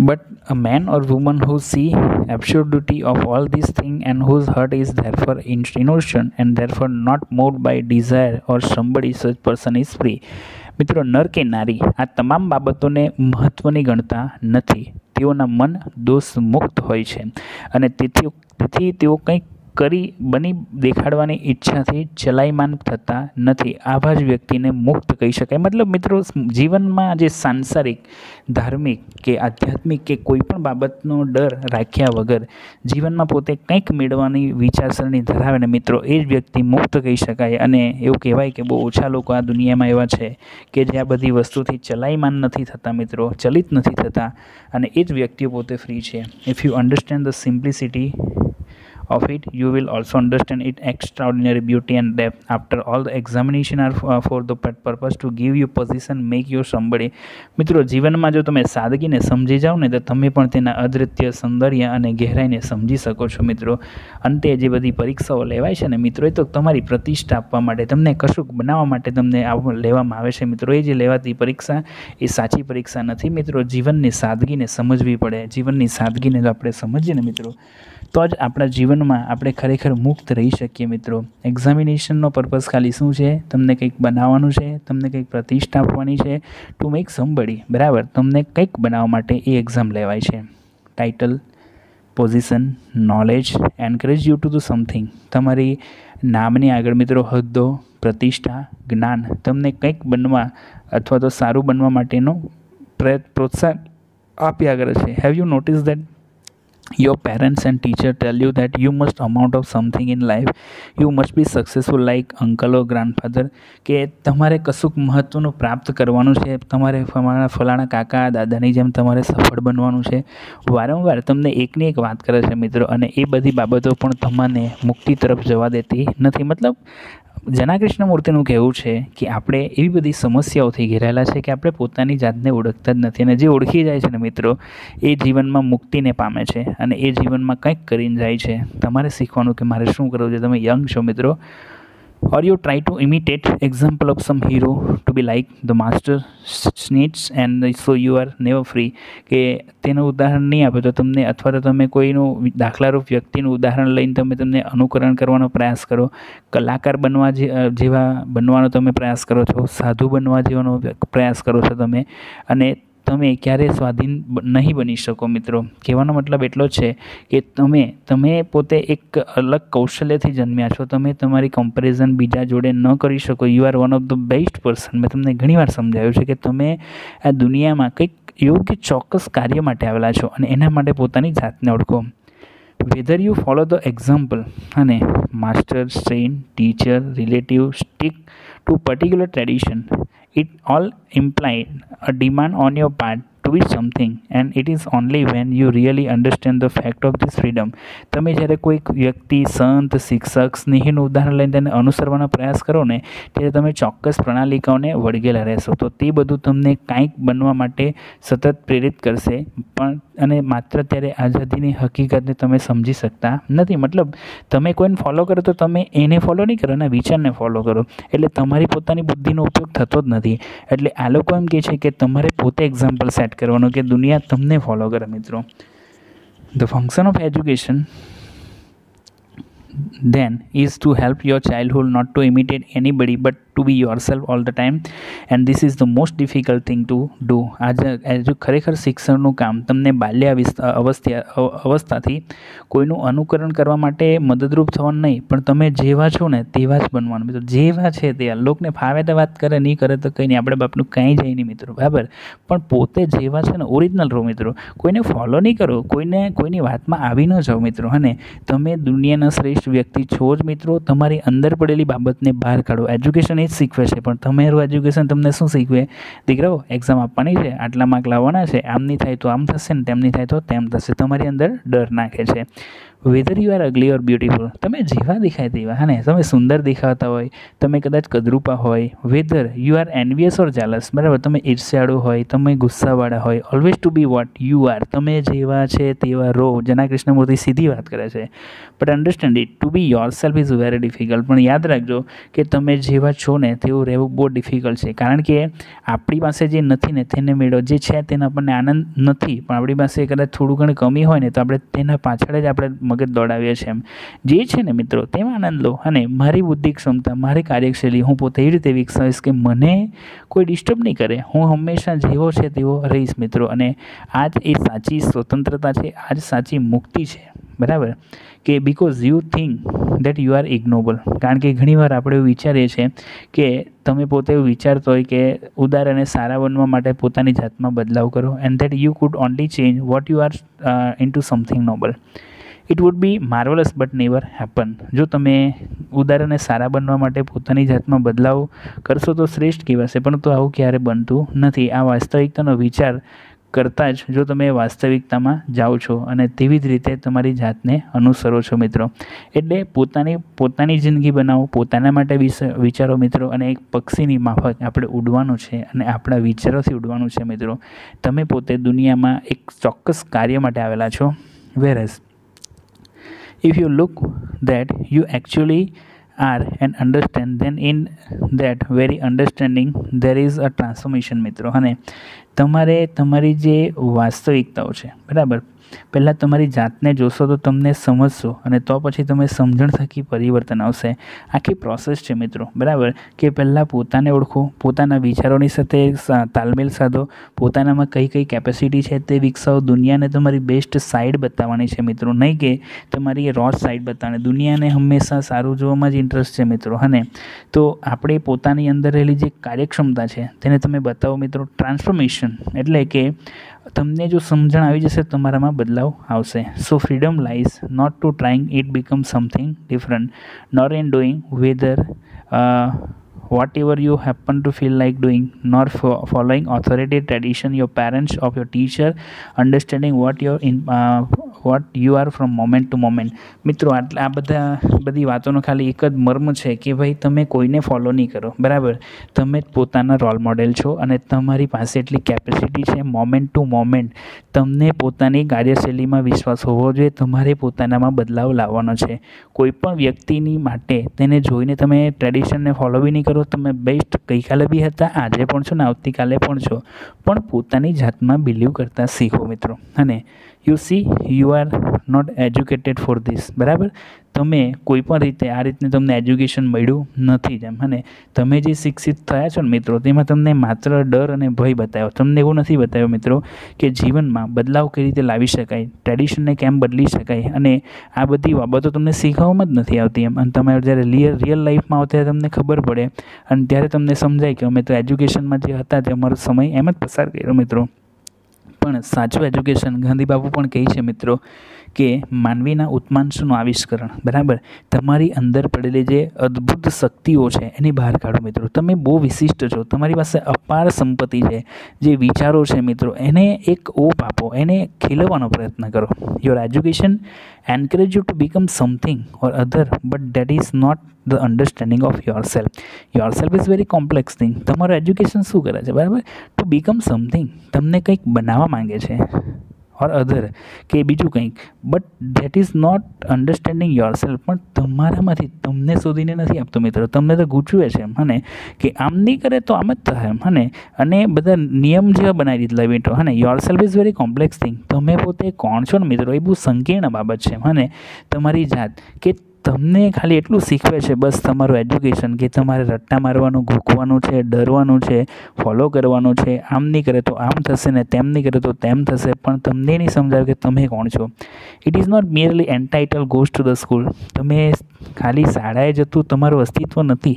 But a man or woman who see absurdity of all these things and whose heart is therefore innocent and therefore not moved by desire or somebody, such person is free. મિત્રો, નર કે નારી આ તમામ બાબતોને મહત્ત્વની ગણતા નથી. તેઓના મન દોષ મુક્ત હોય છે અને તેથી તેઓ કંઈક બની દેખાડવાની ઈચ્છાથી ચલાયમાન થતા નથી. આવા જ વ્યક્તિને મુક્ત કહી શકાય. મતલબ મિત્રો, જીવનમાં જે સાંસારિક, ધાર્મિક કે આધ્યાત્મિક કે કોઈ પણ બાબતનો ડર રાખ્યા વગર જીવનમાં પોતે કંઈક મેળવવાની વિચારસરણી ધરાવે ને મિત્રો, એ જ વ્યક્તિ મુક્ત કહી શકાય. અને એવું કહેવાય કે બહુ ઓછા લોકો આ દુનિયામાં એવા છે કે જે આ બધી વસ્તુથી ચલાયમાન નથી થતા મિત્રો, ચલિત નથી થતા, અને એ જ વ્યક્તિઓ પોતે ફ્રી છે. If you understand the simplicity of it, you will also understand its extraordinary beauty and depth. After all, the examination are for the purpose to give you position, make you somebody. મિત્રો, જીવનમાં જો તમે સાદગીને સમજી જાઓ ને તો તમે પણ તેના અદ્વિતીય સૌંદર્ય અને ગહેરાઈને સમજી શકો છો મિત્રો. અંતે જે બધી પરીક્ષાઓ લેવાય છે ને મિત્રો, એ તો તમારી પ્રતિષ્ઠા આપવા માટે, તમને કશુંક બનાવવા માટે તમને લેવામાં આવે છે મિત્રો. એ જે લેવાતી પરીક્ષા એ સાચી પરીક્ષા નથી મિત્રો. જીવનની સાદગીને સમજવી પડે. જીવનની સાદગીને જો આપણે સમજીએ ને મિત્રો, તો જ આપણા જીવનમાં આપણે ખરેખર મુક્ત રહી શકીએ મિત્રો. એક્ઝામિનેશનનો પર્પઝ ખાલી શું છે? તમને કંઈક બનાવવાનું છે, તમને કંઈક પ્રતિષ્ઠા આપવાની છે, ટુ મેક સમબડી. બરાબર, તમને કંઈક બનાવવા માટે એ એક્ઝામ લેવાય છે. Title, position, knowledge encourage you to do something. તમારી નામની આગળ મિત્રો હોદ્દો, પ્રતિષ્ઠા, જ્ઞાન તમને કંઈક બનવા અથવા તો સારું બનવા માટેનો પ્રોત્સાહન આપ્યા કરે છે. Have you notice that your parents and teacher tell you that you must amount of something in life, you must be successful like uncle or grandfather, કે તમારે કશુંક મહત્ત્વનું પ્રાપ્ત કરવાનું છે, તમારે ફલાણા કાકા દાદાની જેમ તમારે સફળ બનવાનું છે. વારંવાર તમને એકની એક વાત કરે છે મિત્રો, અને એ બધી બાબતો પણ તમને મુક્તિ તરફ જવા દેતી નથી. મતલબ जना कृष्णमूर्तिનું કહેવું છે કે આપણે એવી બધી સમસ્યાઓથી ઘેરાયેલા છે કે આપણે પોતાની જાતને ઓળખતા જ નથી, અને જે ઓળખી જાય છે ને મિત્રો, એ જીવનમાં મુક્તિને પામે છે અને એ જીવનમાં કંઈક કરીને જાય છે. તમારે શીખવાનું કે મારે શું કરવું છે. તમે યંગ છો મિત્રો, or you try to imitate example of some hero to be like the master snitch, and so you are never free. કે તેનું ઉદાહરણ નહીં આપે તો તમને, અથવા તો તમે કોઈનું દાખલારૂપ વ્યક્તિનું ઉદાહરણ લઈને તમને અનુકરણ કરવાનો પ્રયાસ કરો, કલાકાર બનવા જેવા બનવાનો તમે પ્રયાસ કરો છો, સાધુ બનવા જેવાનો પ્રયાસ કરો છો તમે, અને તમે ક્યારેય સ્વાધીન નહીં બની શકો મિત્રો. કહેવાનો મતલબ એટલો જ છે કે તમે પોતે એક અલગ કૌશલ્યથી જન્મ્યા છો. તમે તમારી કમ્પેરિઝન બીજા જોડે ન કરી શકો. You are one of the best person. મેં તમને ઘણીવાર સમજાવ્યું છે કે તમે આ દુનિયામાં કંઈક યોગ્ય ચોક્કસ કાર્ય માટે આવેલા છો, અને એના માટે પોતાની જાતને ઓળખો. Whether you follow the example, અને master, stranger, teacher, relative, stick to particular tradition, it all implied a demand on your part to be something, and it is only when you really understand the fact of this freedom. તમે જ્યારે કોઈક વ્યક્તિ, સંત, શિક્ષક, સ્નેહીનું ઉદાહરણ લઈને તેને અનુસરવાનો પ્રયાસ કરો ને, ત્યારે તમે ચોક્કસ પ્રણાલિકાઓને વળગેલા રહેશો. તો તે બધું તમને કાંઈક બનવા માટે સતત પ્રેરિત કરશે, પણ અને માત્ર ત્યારે આઝાદીની હકીકતને તમે સમજી શકતા નથી. મતલબ તમે કોઈને ફોલો કરો તો તમે એને ફોલો નહીં કરો, એના વિચારને ફોલો કરો, એટલે તમારી પોતાની બુદ્ધિનો ઉપયોગ થતો જ નથી. એટલે આ લોકો એમ કહે છે કે તમારે પોતે એક્ઝામ્પલ સેટ કરવાનું કે દુનિયા તમને ફોલો કરે મિત્રો. The function of education then is to help your childhood not to imitate anybody but to be yourself all the time, and this is the most difficult thing to do. આજે ખરેખર શિક્ષણનું કામ તમને બાલ્ય અવસ્થાથી કોઈનું અનુકરણ કરવા માટે મદદરૂપ થવાનું નહીં, પણ તમે જેવા છો ને તેવા જ બનવાનું મિત્રો. જેવા છે તે લોકને ફાવે તો વાત કરે, નહીં કરે તો કંઈ નહીં, આપણે બાપનું કાંઈ જાય નહીં મિત્રો, બરાબર. પણ પોતે જેવા છે ને ઓરિજિનલ રહો મિત્રો. કોઈને ફોલો નહીં કરો, કોઈની વાતમાં આવી ન જાઓ મિત્રો. અને તમે દુનિયાના શ્રેષ્ઠ વ્યક્તિ છો જ મિત્રો. તમારી અંદર પડેલી બાબતને બહાર કાઢો. એજ્યુકેશન એ જ શીખવે છે, પણ તમારું એજ્યુકેશન તમને શું શીખવે? દીકરાઓ, એક્ઝામ આપવાની છે, આટલા માર્ક લાવવાના છે, આમ નહીં થાય તો આમ થશે ને, તેમ નહીં થાય તો તેમ થશે. તમારી અંદર ડર નાખે છે. Weather you R અગલી or beautiful, તમે જેવા દેખાય તેવા, હા ને, તમે સુંદર દેખાતા હોય, તમે કદાચ કદરૂપા હોય, whether you are envious or jealous, બરાબર, તમે ઈર્ષ્યાળુ હોય, તમે ગુસ્સાવાળા હોય, always to be what you are, તમે જેવા છે તેવા રહો. जना कृष्णमूर्ति સીધી વાત કરે છે. But understand it, to be yourself is very difficult. પણ યાદ રાખજો કે તમે જેવા છો ને તેવું રહેવું બહુ ડિફિકલ્ટ છે, કારણ કે આપણી પાસે જે નથી ને તેને મેળવો, જે છે તેને આપણને આનંદ નથી પણ આપણી પાસે કદાચ થોડું ઘણી કમી હોય ને તો આપણે તેના પાછળ જ આપણે મગજ દોડાવીએ છીએ. એમ જે છે ને મિત્રો તેમાં આનંદ લો, અને મારી બુદ્ધિ ક્ષમતા, મારી કાર્યશૈલી હું પોતે એવી રીતે વિકસાવીશ કે મને કોઈ ડિસ્ટર્બ નહીં કરે, હું હંમેશા જેવો છે તેવો રહીશ મિત્રો. અને આ જ એ સાચી સ્વતંત્રતા છે, આ જ સાચી મુક્તિ છે, બરાબર, કે because you think that you are ઇગ્નોબલ. કારણ કે ઘણીવાર આપણે એવું વિચારીએ છીએ કે તમે પોતે એવું વિચારતો હોય કે ઉદાર અને સારા બનવા માટે પોતાની જાતમાં બદલાવ કરો, and that you could only change what you are into something noble. It would be marvellous but never happen. જો તમે ઉદાર અને સારા બનવા માટે પોતાની જાતમાં બદલાવ કરશો તો શ્રેષ્ઠ કહેવાશે, પરંતુ આવું ક્યારે બનતું નથી. આ વાસ્તવિકતાનો વિચાર કરતાં જ જો તમે વાસ્તવિકતામાં જાઓ છો અને તેવી જ રીતે તમારી જાતને અનુસરો છો મિત્રો. એટલે પોતાની જિંદગી બનાવો, પોતાના માટે વિચારો મિત્રો. અને એક પક્ષીની માફક આપણે ઉડવાનું છે અને આપણા વિચારોથી ઉડવાનું છે મિત્રો. તમે પોતે દુનિયામાં એક ચોક્કસ કાર્ય માટે આવેલા છો. whereas if you look that you actually are and understand, then in that very understanding there is a transformation મિત્રો. અને તમારે તમારી જે વાસ્તવિકતાઓ છે, બરાબર, પહેલાં તમારી જાતને જોશો તો તમને સમજશો, અને તો પછી તમે સમજણ થકી પરિવર્તન આવશે. આખી પ્રોસેસ છે મિત્રો, બરાબર, કે પહેલાં પોતાને ઓળખો, પોતાના વિચારોની સાથે તાલમેલ સાધો, પોતાનામાં કઈ કઈ કેપેસિટી છે તે વિકસાવો, દુનિયાને તમારી બેસ્ટ સાઈડ બતાવવાની છે મિત્રો, નહીં કે તમારી એ રોજ સાઈડ બતાવવાની. દુનિયાને હંમેશા સારું જોવામાં જ ઇન્ટરેસ્ટ છે મિત્રો. અને તો આપણે પોતાની અંદર રહેલી જે કાર્યક્ષમતા છે તેને તમે બતાવો મિત્રો. ટ્રાન્સફોર્મેશન એટલે કે તમને જો સમજણ આવી જશે તમારામાં બદલાવ આવશે. So freedom lies not to trying it become something different, nor in doing whether whatever you happen to feel like doing, nor following authority, tradition, your parents, of your teacher, understanding what you are from moment to moment. મિત્રો આ બધી વાતોનો ખાલી એક જ મર્મ છે કે ભાઈ તમે કોઈને ફોલો નહીં કરો, બરાબર. તમે પોતાના રોલ મોડેલ છો અને તમારી પાસે એટલી કેપેસિટી છે. મોમેન્ટ ટુ મોમેન્ટ તમને પોતાની કાર્યશૈલીમાં વિશ્વાસ હોવો જોઈએ. તમારે પોતાનામાં બદલાવ લાવવાનો છે. કોઈ પણ વ્યક્તિની માટે તેને જોઈને તમે ટ્રેડિશનને ફોલો બી નહીં કરો. તમે બેસ્ટ ગઈકાલે બી હતા, આજે પણ છો ને આવતીકાલે પણ છો, પણ પોતાની જાતમાં બિલીવ કરતાં શીખો મિત્રો. અને you see you are not educated for this, બરાબર. તમે કોઈ પણ રીતે આ રીતને તમને એજ્યુકેશન મળ્યું નથી જ એમ. અને તમે જે શિક્ષિત થયા છો ને મિત્રો, તેમાં તમને માત્ર ડર અને ભય બતાવ્યો. તમને એવું નથી બતાવ્યો મિત્રો કે જીવનમાં બદલાવ કઈ રીતે લાવી શકાય, ટ્રેડિશનને કેમ બદલી શકાય, અને આ બધી બાબતો તમને શીખવવામાં જ નથી આવતી એમ. અને તમારે જ્યારે રિયલ લાઈફમાં આવો ત્યારે તમને ખબર પડે, અને ત્યારે તમને સમજાય કે અમે તો એજ્યુકેશનમાં જે હતા તે અમારો સમય એમ જ પસાર કર્યો મિત્રો. પણ સાચું એજ્યુકેશન, ગાંધી બાપુ પણ કહે છે મિત્રો કે માનવીના ઉત્માંશનું આવિષ્કરણ, બરાબર. તમારી અંદર પડેલી જે અદ્ભુત શક્તિઓ છે એની બહાર કાઢો મિત્રો. તમે બહુ વિશિષ્ટ છો, તમારી પાસે અપાર સંપત્તિ છે. જે વિચારો છે મિત્રો એને એક ઓપ આપો, એને ખીલવવાનો પ્રયત્ન કરો. Your education encourage you to become something or other, but that is not the understanding of yourself. Yourself is very complex thing. તમારું એજ્યુકેશન શું કરે છે, બરાબર, ટુ બીકમ સમથિંગ, તમને કંઈક બનાવવા માંગે છે, ઓર અધર કે બીજું કંઈક, but that is not understanding yourself. પણ તમારામાંથી તમને શોધીને નથી આપતો મિત્રો, તમને તો ગૂંચવે છે એમ. અને કે આમ નહીં કરે તો આમ જ થાય એમ. અને બધા નિયમ જેવા બનાવી દીધેલા મિત્રો. Yourself is very complex thing. તમે પોતે કોણ છો ને મિત્રો એ બહુ સંકીર્ણ બાબત છે. તમારી જાત કે તમને ખાલી એટલું શીખવે છે બસ તમારું એજ્યુકેશન, કે તમારે રટ્ટા મારવાનું, ઘૂંકવાનું છે, ડરવાનું છે, ફોલો કરવાનું છે, આમ નહીં કરે તો આમ થશે ને તેમ નહીં કરે તો તેમ થશે, પણ તમને નહીં સમજાવે કે તમે કોણ છો. It is not merely entitle goes to the school. તમે ખાલી શાળાએ જતું તમારું અસ્તિત્વ નથી.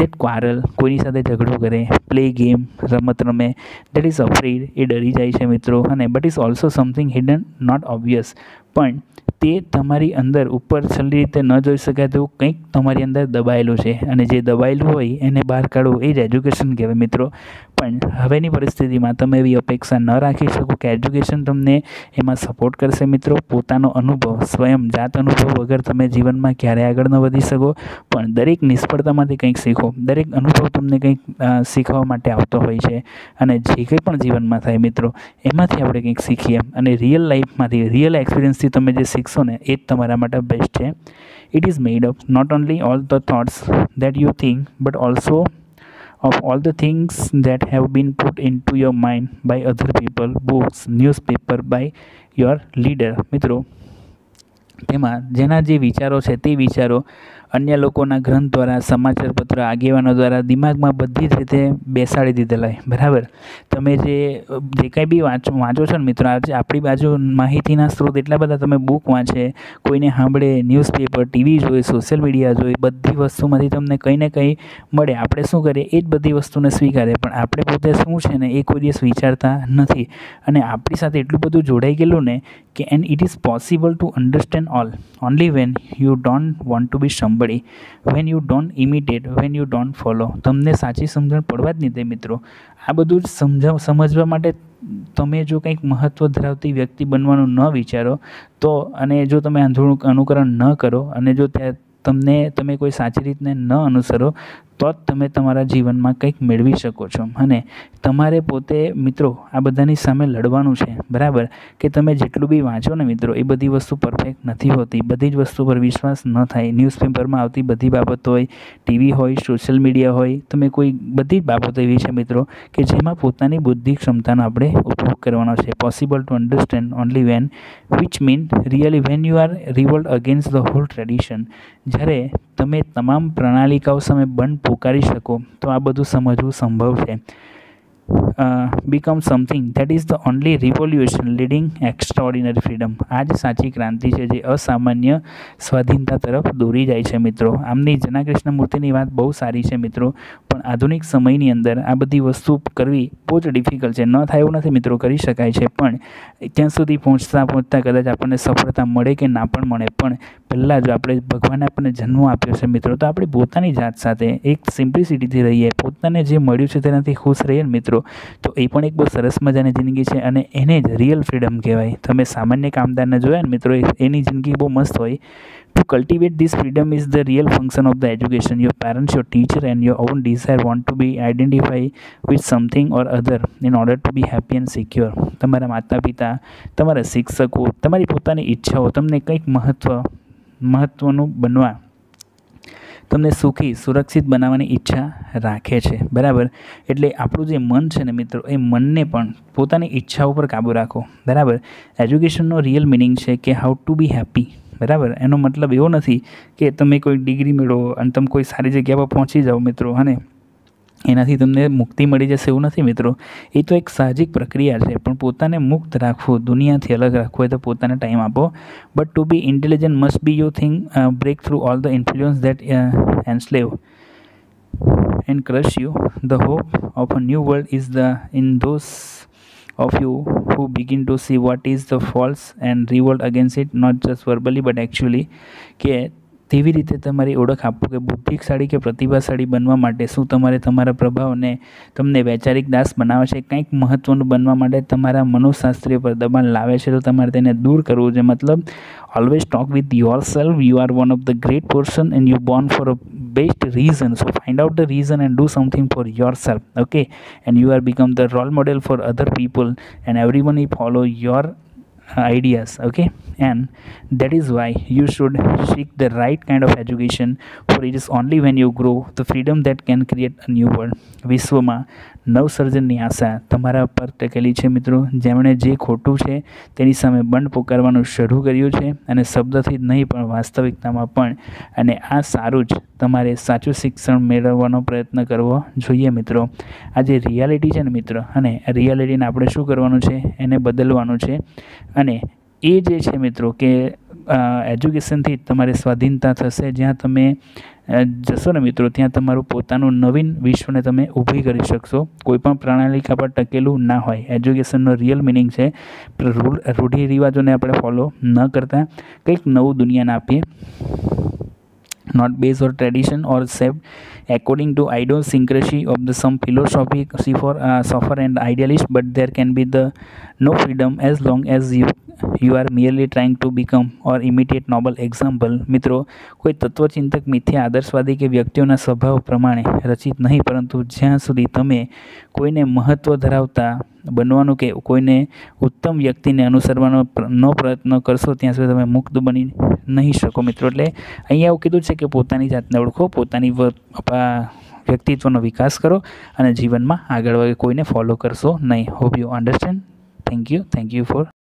દેટ ક્વારલ, કોઈની સાથે ઝઘડો કરે, પ્લે ગેમ, રમત રમે, દેટ ઇઝ અફ્રેડ, એ ડરી જાય છે મિત્રો. But is also something hidden, not obvious. પણ તે તમારી અંદર ઉપર છેલ્લી રીતે ન જોઈ શકાય તેવું કંઈક તમારી અંદર દબાયેલું છે, અને જે દબાયેલું હોય એને બહાર કાઢવું એ જ એજ્યુકેશન કહેવાય મિત્રો. પણ હવેની પરિસ્થિતિમાં તમે એવી અપેક્ષા ન રાખી શકો કે એજ્યુકેશન તમને એમાં સપોર્ટ કરશે મિત્રો. પોતાનો અનુભવ, સ્વયં જાત અનુભવ વગર તમે જીવનમાં ક્યારેય આગળ ન વધી શકો. પણ દરેક નિષ્ફળતામાંથી કંઈક શીખો. દરેક અનુભવ તમને કંઈક શીખવા માટે આવતો હોય છે, અને જે કંઈ પણ જીવનમાં થાય મિત્રો એમાંથી આપણે કંઈક શીખીએ. અને રિયલ લાઈફમાંથી, રિયલ એક્સપિરિયન્સથી તમે જે શીખશો ને એ જ તમારા માટે બેસ્ટ છે. It is made up not only all the thoughts that you think, but also of all the things that have been put into your mind by other people, books, newspaper, by your leader. મિત્રો તેમાં જેના જે વિચારો છે તે વિચારો અન્ય લોકોના ગ્રંથ દ્વારા, સમાચારપત્ર, આગેવાનો દ્વારા દિમાગમાં બધી જ રીતે બેસાડી દીધેલા હોય. બરાબર, તમે જે કંઈ બી વાંચો છો ને મિત્રો, આજે આપણી બાજુ માહિતીના સ્ત્રોત એટલા બધા, તમે બુક વાંચે, કોઈને સાંભળે, ન્યૂઝપેપર, ટીવી જોઈ, સોશિયલ મીડિયા જોઈ, બધી વસ્તુમાંથી તમને કંઈ ને કંઈ મળે. આપણે શું કરીએ, એ જ બધી વસ્તુને સ્વીકારીએ, પણ આપણે પોતે શું છે ને એ કોઈ દિવસ વિચારતા નથી. અને આપણી સાથે એટલું બધું જોડાઈ ગયેલું ને કે and it is possible to understand all only when you don't want to be somebody, when you don't imitate, when you don't follow. તમને સાચી સમજણ પડવા જ નહીં દે મિત્રો. આ બધું જ સમજવા માટે તમે જો કંઈક મહત્ત્વ ધરાવતી વ્યક્તિ બનવાનું ન વિચારો તો, અને જો તમે આંધળું અનુકરણ ન કરો, અને જો તમે કોઈ સાચી રીતને ન અનુસરો, તો જ તમે તમારા જીવનમાં કંઈક મેળવી શકો છો. અને તમારે પોતે મિત્રો આ બધાની સામે લડવાનું છે. બરાબર, કે તમે જેટલું બી વાંચો ને મિત્રો, એ બધી વસ્તુ પરફેક્ટ નથી હોતી. બધી જ વસ્તુ પર વિશ્વાસ ન થાય. ન્યૂઝપેપરમાં આવતી બધી બાબતો હોય, ટીવી હોય, સોશિયલ મીડિયા હોય, તમે કોઈ બધી જ બાબતો એવી છે મિત્રો કે જેમાં પોતાની બુદ્ધિ ક્ષમતાનો આપણે ઉપયોગ કરવાનો છે. Possible to understand only when, which mean really when you are revolt against the whole tradition. જ્યારે તમે તમામ પ્રણાલિકાઓ સામે બંધ પોકારી શકો તો આ બધું સમજવું સંભવ છે. become something that is the only revolution leading extraordinary freedom. આ જ સાચી ક્રાંતિ છે જે અસામાન્ય સ્વાધીનતા તરફ દોરી જાય છે મિત્રો. આમની जना कृष्णमूर्तिની વાત બહુ સારી છે મિત્રો, પણ આધુનિક સમયની અંદર આ બધી વસ્તુ કરવી બહુ જ ડિફિકલ્ટ છે. ન થાય એવું નથી મિત્રો, કરી શકાય છે, પણ ત્યાં સુધી પહોંચતા કદાચ આપણને સફળતા મળે કે ના પણ મળે. પણ પહેલાં જો આપણે ભગવાને આપણને જન્મ આપ્યો છે મિત્રો, તો આપણે પોતાની જાત સાથે એક સિમ્પ્લિસિટીથી રહીએ, પોતાને જે મળ્યું છે તેનાથી ખુશ રહીએ ને મિત્રો, તો એ પણ એક બહુ સરસ મજાની જિંદગી છે. અને એને જ રિયલ ફ્રીડમ કહેવાય. તમે સામાન્ય કામદારને જોયા ને મિત્રો, એની જિંદગી બહુ મસ્ત હોય. To cultivate this freedom is the real function of the education. Your parents, your teacher and your own desire want to be identified with something or other in order to be happy and secure. તમારા માતા પિતા, તમારા શિક્ષકો, તમારી પોતાની ઈચ્છાઓ તમને કંઈક મહત્ત્વનું બનવા, તમને સુખી, સુરક્ષિત બનાવવાની ઈચ્છા રાખે છે. બરાબર, એટલે આપણું જે મન છે ને મિત્રો, એ મનને પણ પોતાની ઈચ્છાઓ પર કાબૂ રાખો. બરાબર, એજ્યુકેશનનો રિયલ મિનિંગ છે કે હાઉ ટુ બી હેપી. બરાબર, એનો મતલબ એવો નથી કે તમે કોઈ ડિગ્રી મેળવો અને તમે કોઈ સારી જગ્યા પર પહોંચી જાઓ મિત્રો, અને એનાથી તમને મુક્તિ મળી જશે, એવું નથી મિત્રો. એ તો એક સાહજિક પ્રક્રિયા છે, પણ પોતાને મુક્ત રાખવું, દુનિયાથી અલગ રાખવું હોય તો પોતાને ટાઈમ આપો. But to be intelligent must be you think break through all the influence that enslave and crush you. The hope of a new world is in those of you who begin to see what is the false and revolt against it, not just verbally but actually. કે તેવી રીતે તમારી ઓળખ આપો કે બુદ્ધિશાળી કે પ્રતિભાશાળી બનવા માટે શું તમારે તમારા પ્રભાવને તમને વૈચારિક દાસ બનાવે છે, કંઈક મહત્ત્વનું બનવા માટે તમારા મનોશાસ્ત્રીય પર દબાણ લાવે છે, તો તમારે તેને દૂર કરવું છે. મતલબ always talk with yourself. You are one of the great person and you born for a best reason. So find out the reason and do something for yourself. Okay, and you are become the role model for other people and everyone will follow your ideas. Okay, and that is why you should seek the right kind of education, for it is only when you grow the freedom that can create a new world. વિશ્વમાં નવસર્જનની આશા તમારા પર ટકેલી છે મિત્રો, જેમણે જે ખોટું છે તેની સામે બંધ પોકારવાનું શરૂ કર્યું છે, અને શબ્દથી જ નહીં પણ વાસ્તવિકતામાં પણ. અને આ સારું જ તમારે સાચું શિક્ષણ મેળવવાનો પ્રયત્ન કરવો જોઈએ મિત્રો. આ જે રિયાલિટી છે ને મિત્રો, અને રિયાલિટીને આપણે શું કરવાનું છે, એને બદલવાનું છે. અને એ જે છે મિત્રો કે એજ્યુકેશનથી તમારે સ્વાધીનતા થશે. જ્યાં તમે જશો ને મિત્રો, ત્યાં તમારું પોતાનું નવીન વિશ્વને તમે ઊભી કરી શકશો. કોઈપણ પ્રણાલિકા પર ટકેલું ના હોય. એજ્યુકેશનનો રિયલ મિનિંગ છે રૂઢિરિવાજોને આપણે ફોલો ન કરતા કંઈક નવું દુનિયાને આપીએ. not based on tradition or shaped according to idiosyncrasy of the some philosophy, suffer and idealist, but there can be the no freedom as long as you are merely trying to become or imitate noble example. મિત્રો, કોઈ તત્વચિંતક મિથ્યા આદર્શવાદી કે વ્યક્તિઓના સ્વભાવ પ્રમાણે રચિત નહીં, પરંતુ જ્યાં સુધી તમે કોઈને મહત્ત્વ ધરાવતા બનવાનું કે કોઈને ઉત્તમ વ્યક્તિને અનુસરવાનો પ્રયત્ન કરશો, ત્યાં સુધી તમે મુક્ત બની નહીં શકો મિત્રો. એટલે અહીંયા એવું કીધું છે કે પોતાની જાતને ઓળખો, પોતાની વ્યક્તિત્વનો વિકાસ કરો અને જીવનમાં આગળ કોઈને ફોલો કરશો નહીં. Hope you understand. Thank you for